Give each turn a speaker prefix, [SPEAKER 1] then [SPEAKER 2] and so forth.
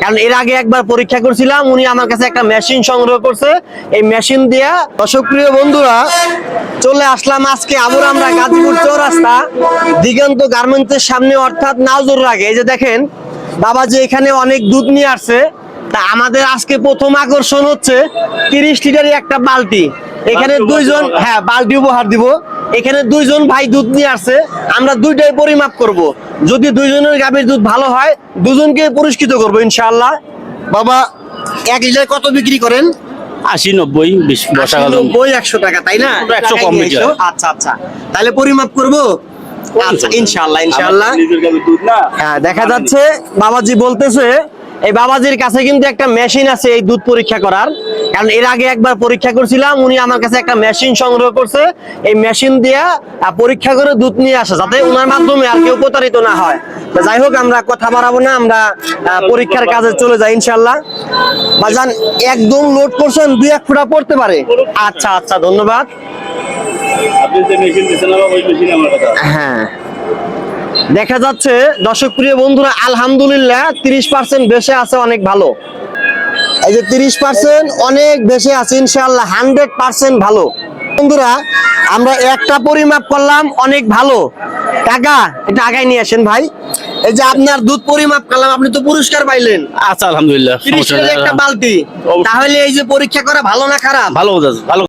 [SPEAKER 1] কারণ এর আগে একবার পরীক্ষা করছিলাম, উনি আমার কাছে একটা মেশিন সংগ্রহ করছে। এই মেশিন দিয়া দর্শকপ্রিয় বন্ধুরা চলে আসলাম আজকে আবার আমরা গাজীপুর চৌরাস্তা দিগন্ত গার্মেন্টসের সামনে, অর্থাৎ নাওজুর আগে। এই যে দেখেন বাবাজি এখানে অনেক দুধ নিয়ে আসছে। তা আমাদের আজকে প্রথম আকর্ষণ হচ্ছে 30 লিটারের একটা বালতি। এখানে দুইজন, হ্যাঁ বালতি উপহার দিব। এখানে দুইজন ভাই দুধ নিয়ে আসছে, আমরা দুইটাই পরিমাপ করব। যদি দুইজনের গাভীর দুধ ভালো হয় দুজনকে পুরস্কৃত করবো ইনশাআল্লাহ। বাবা 1 লিটার কত বিক্রি করেন?
[SPEAKER 2] 80-90 বসা গেল
[SPEAKER 1] 90-100 টাকা, তাই না?
[SPEAKER 2] 100 কম বেশি হয়।
[SPEAKER 1] আচ্ছা আচ্ছা, তাহলে পরিমাপ করবো। আচ্ছা ইনশাআল্লাহ ইনশাআল্লাহ।
[SPEAKER 2] নিজের গাভীর দুধ না।
[SPEAKER 1] হ্যাঁ দেখা যাচ্ছে বাবাজি বলতেছে এই বাবাজির কাছে কিন্তু একটা মেশিন আছে এই দুধ পরীক্ষা করার। কারণ এর আগে একবার পরীক্ষা করছিলাম, উনি আমার কাছে একটা মেশিন সংগ্রহ করছে। এই মেশিন দিয়া পরীক্ষা করে দুধ নিয়ে আসে, যাতে ওনার মাধ্যমে আর কেউ প্রতারিত না হয়। তো যাই হোক আমরা কথা বাড়াবো না, আমরা পরীক্ষার কাজে চলে যাই ইনশাআল্লাহ। বাজান একদম লোড করছেন, 2-1 ফোঁটা পড়তে পারে। আচ্ছা আচ্ছা ধন্যবাদ।
[SPEAKER 2] আপনি যে মেশিন দিছেন আমার ওই মেশিন আমার কথা।
[SPEAKER 1] হ্যাঁ দেখা যাচ্ছে দর্শক প্রিয় বন্ধুরা আলহামদুলিল্লাহ 30% বেশি আছে, অনেক ভালো। এই যে 30% অনেক বেশি আছে ইনশাআল্লাহ, 100% ভালো। বন্ধুরা আমরা একটা পরিমাপ করলাম, অনেক ভালো। টাকা এটা আগায় নিয়ে আসেন ভাই। এই যে আপনার দুধ পরিমাপ করলাম, আপনি তো পুরস্কার পাইলেন।
[SPEAKER 2] আচ্ছা আলহামদুলিল্লাহ
[SPEAKER 1] 30 লিটারের একটা বালতি। তাহলে এই যে পরীক্ষা করা ভালো না খারাপ?
[SPEAKER 2] ভালো ভালো